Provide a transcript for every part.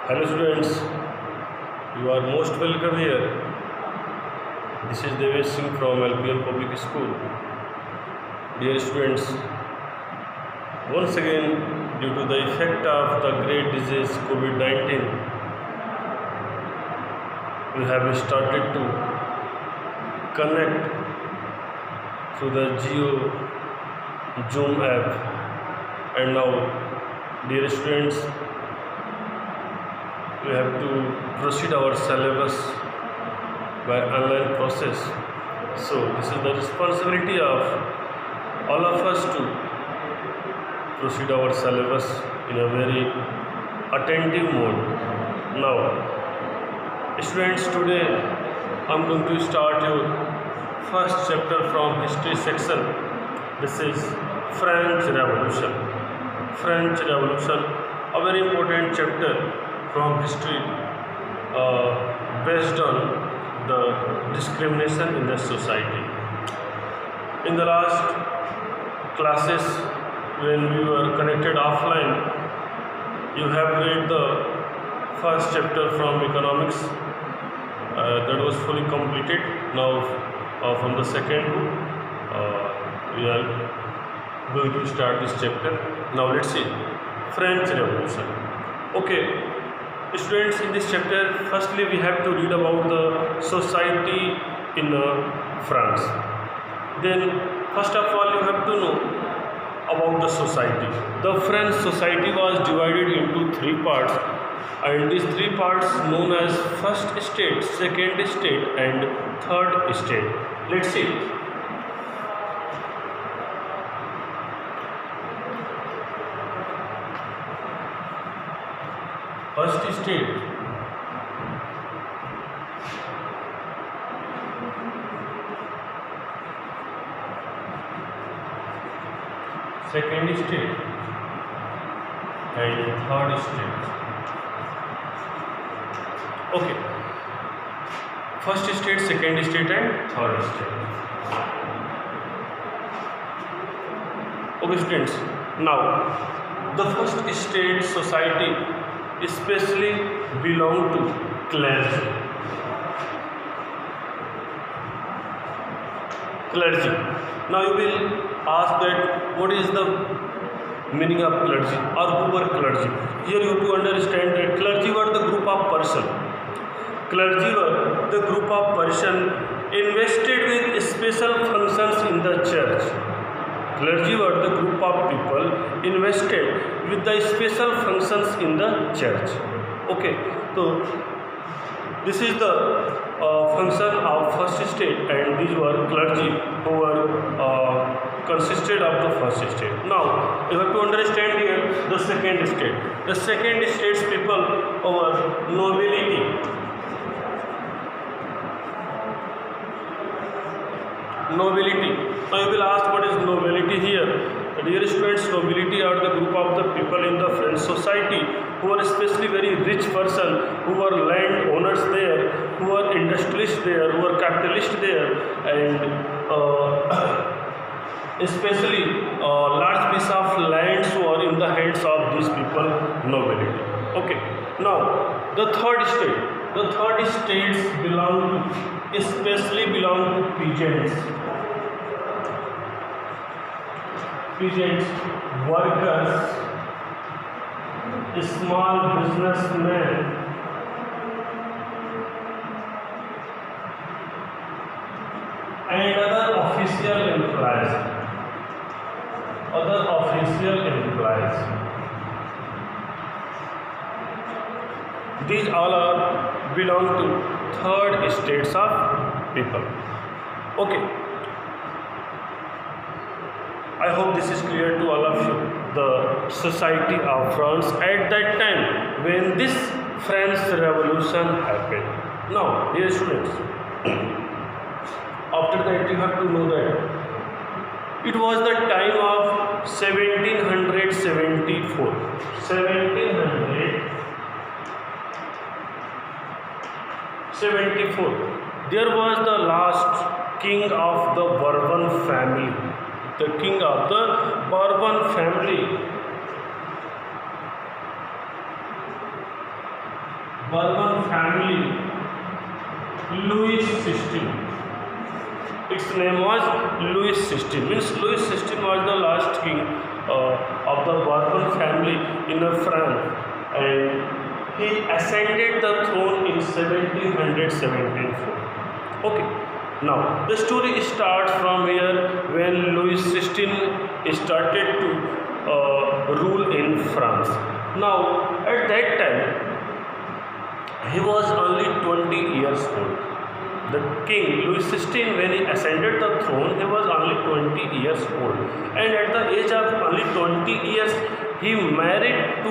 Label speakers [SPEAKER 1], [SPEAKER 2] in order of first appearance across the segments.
[SPEAKER 1] Hello students, you are most welcome here. This is Devesh Singh from LPL Public School. Dear students, once again due to the effect of the great disease COVID-19, we have started to connect through the Zoom app, and now dear students, we have to proceed our syllabus by online process. So this is the responsibility of all of us to proceed our syllabus in a very attentive mode. Now students, today I am going to start your first chapter from history section. This is French Revolution. French Revolution, a very important chapter from history based on the discrimination in the society. In the last classes, when we were connected offline, you have read the first chapter from economics that was fully completed. Now from the second we are going to start this chapter. Now let's see French Revolution. Okay students, in this chapter firstly we have to read about the society in France. Then first of all you have to know about the society. The French society was divided into three parts, and these three parts known as first state, second state and third state. Let's see. First state, second state and third state. Okay, first state, second state and third state. Okay students, now the first state society especially belong to clergy. Clergy. Now you will ask that what is the meaning of clergy or who were clergy? Here you have to understand that clergy were the group of person. Clergy were the group of person invested with special functions in the church. Clergy were the group of people invested with the special functions in the church. Okay, so this is the function of first state, and these were clergy who were consisted of the first state. Now you have to understand here the second state. The second state's people were nobility. Nobility. Now you will ask what is nobility here. Dear students, nobility are the group of the people in the French society who are especially very rich person, who were land owners there, who were industrialists there, who were capitalists there, and especially large piece of lands were in the hands of these people, nobility. Okay. Now the third state. The third states especially belong to peasants. Peasants, workers, small businessmen, and other official employees. Other official employees. These all are belong to third states of people. Okay. I hope this is clear to all of you. The society of France at that time when this French Revolution happened. Now, dear students, after that you have to know that it was the time of 1774. 1774. There was the last king of the Bourbon family. The king of the Bourbon family Bourbon family, Louis XVI. Its name was Louis XVI. Means Louis XVI was the last king of the Bourbon family in France, and he ascended the throne in 1774. Okay. Now the story starts from here when Louis XVI started to rule in France. Now at that time he was only 20 years old. The king Louis XVI, when he ascended the throne, he was only 20 years old, and at the age of only 20 years he married to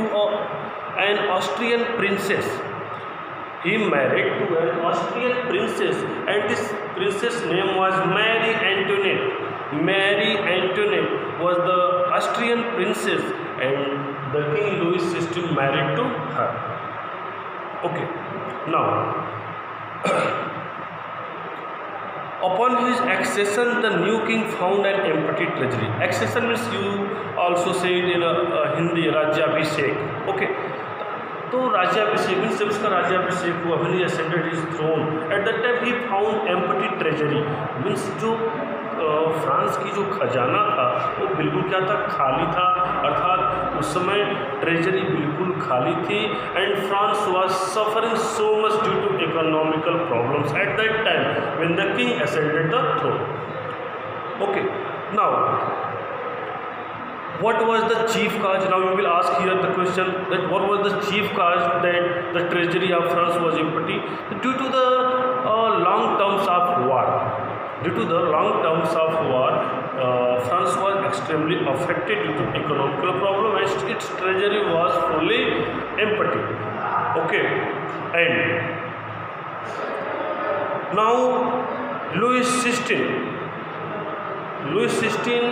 [SPEAKER 1] an Austrian princess. He married to an Austrian princess, and this princess name was Marie Antoinette. Marie Antoinette was the Austrian princess, and the king Louis XVI married to her. Okay. Now upon his accession, the new king found an empty treasury. Accession means, you also say it in Hindi, Rajyabhishek. Okay. तो राज्याभिषेक means जब उसका राज्याभिषेक हुआ, when he ascended his throne, at that time he found empty treasury. Means जो France की जो खजाना था वो बिल्कुल क्या था, खाली था. अर्थात उस समय ट्रेजरी बिल्कुल खाली थी. And France was suffering so much due to economical problems at that time when the king ascended the throne. Okay. Now what was the chief cause? Now you will ask here the question that what was the chief cause that the treasury of France was empty? Due to the long terms of war. Due to the long terms of war, France was extremely affected due to economical problem, and its treasury was fully empty. Okay, and now Louis XVI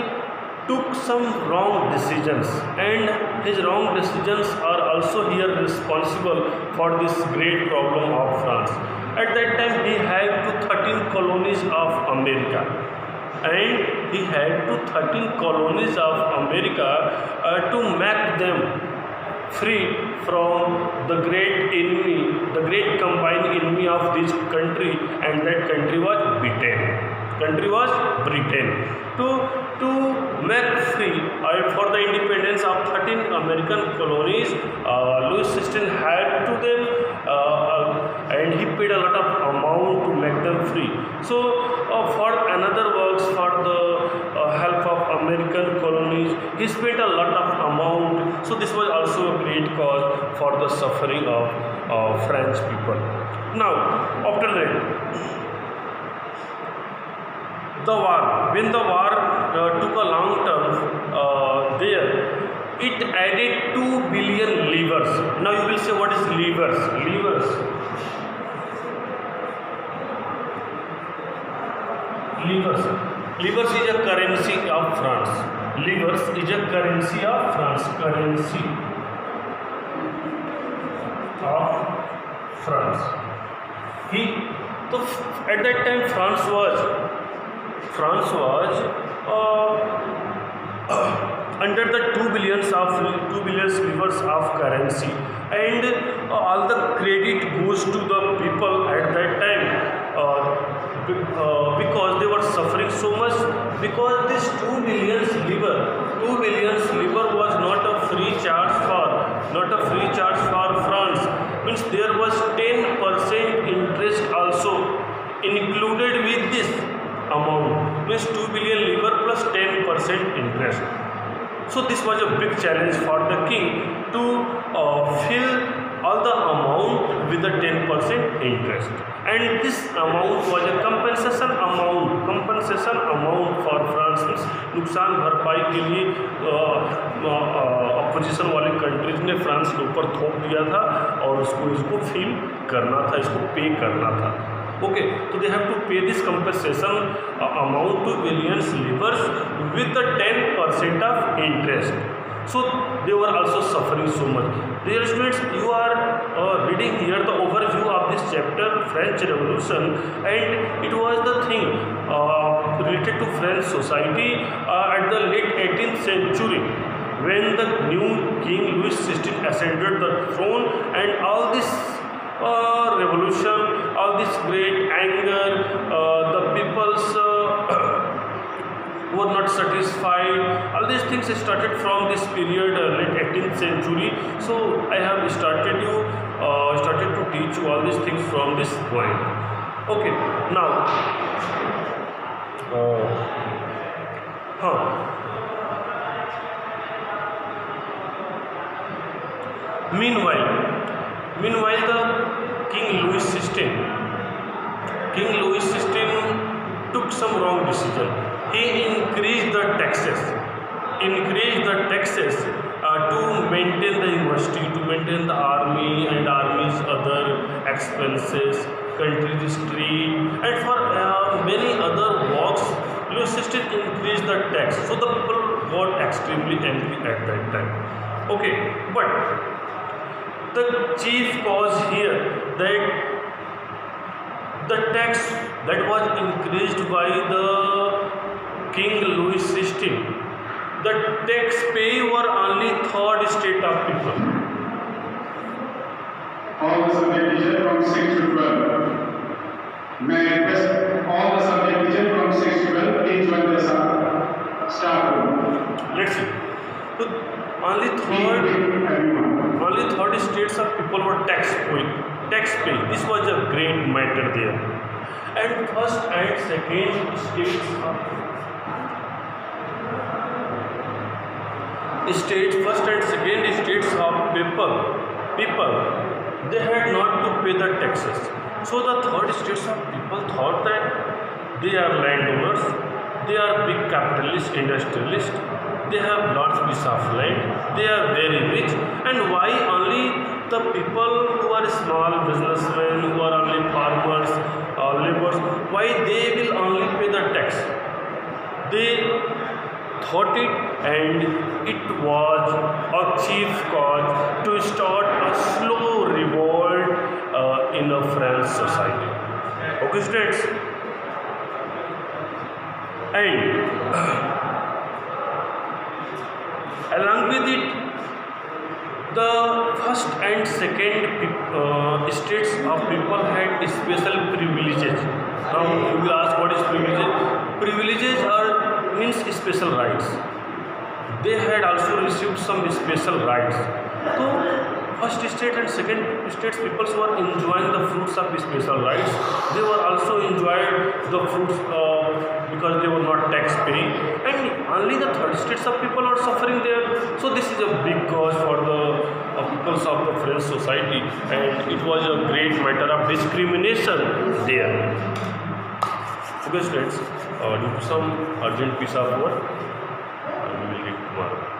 [SPEAKER 1] took some wrong decisions, and his wrong decisions are also here responsible for this great problem of France. At that time he had 13 colonies of America, and he had 13 colonies of America to make them free from the great enemy, the great combined enemy of this country, and that country was Britain. To make free for the independence of 13 American colonies, Louis XVI had to them, and he paid a lot of amount to make them free. So for another works, for the help of American colonies, he spent a lot of amount. So this was also a great cause for the suffering of French people. Now after that, the war, when the war took a long term there, it added 2 billion livres. Now you will say, what is livres? Livres is a currency of France. Livres is a currency of France. So at that time France was under the 2 billion livres of currency, and all the credit goes to the people at that time, because they were suffering so much, because this 2 billion livre was not a free charge for France. Means there was 10% interest also included with this amount. Means 2 billion livre plus 10% interest. So this was a big challenge for the king to fill all the amount with the 10% interest, and this amount was a compensation amount for France. नुकसान भरपाई के लिए opposition वाले countries ने France के ऊपर थोप दिया था, और इसको फिल करना था, इसको पे करना था. Okay, so they have to pay this compensation amount to billions livres with the 10% of interest. So they were also suffering so much. Dear students, you are reading here the overview of this chapter, French Revolution, and it was the thing related to French society at the late 18th century, when the new king Louis XVI ascended the throne, and all this revolution, all this great anger, the people's were not satisfied. All these things started from this period, late 18th century. So I have started to teach you all these things from this point. Okay, now, huh. Meanwhile, the King Louis XVI took some wrong decision. He increased the taxes to maintain the university, to maintain the army and army's other expenses, country street, and for many other works. Louis XVI increased the tax, so the people got extremely angry at that time. Okay, but the chief cause here that the tax that was increased by the King Louis XVI, the tax pay were only third state of people.
[SPEAKER 2] All the subject teacher from 6 to 12. May I request all the subject teacher from 6 to 12 please join the staff room.
[SPEAKER 1] Let's see. So only third states of people were tax pay. This was a great matter there. And first and second states of people, they had not to pay the taxes. So the third states of people thought that they are landowners, they are big capitalists, industrialists, they have large piece of land, they are very rich, and why only the people who are small businessmen, who are only farmers or laborers, why they will only pay the tax? They thought it, and it was a chief cause to start a slow revolt in a French society. Okay, students? And along with it, the first and second states of people had special privileges. Now you will ask, what is privileges? Privileges means special rights. They had also received some special rights. So first state and second states peoples were enjoying the fruits of special rights. They were also enjoyed the fruits because they were not tax paying, and only the third states of people are suffering there. So this is a big cause for the peoples of the French society, and it was a great matter of discrimination there. Okay, students, due to some urgent piece of work, we will meet tomorrow.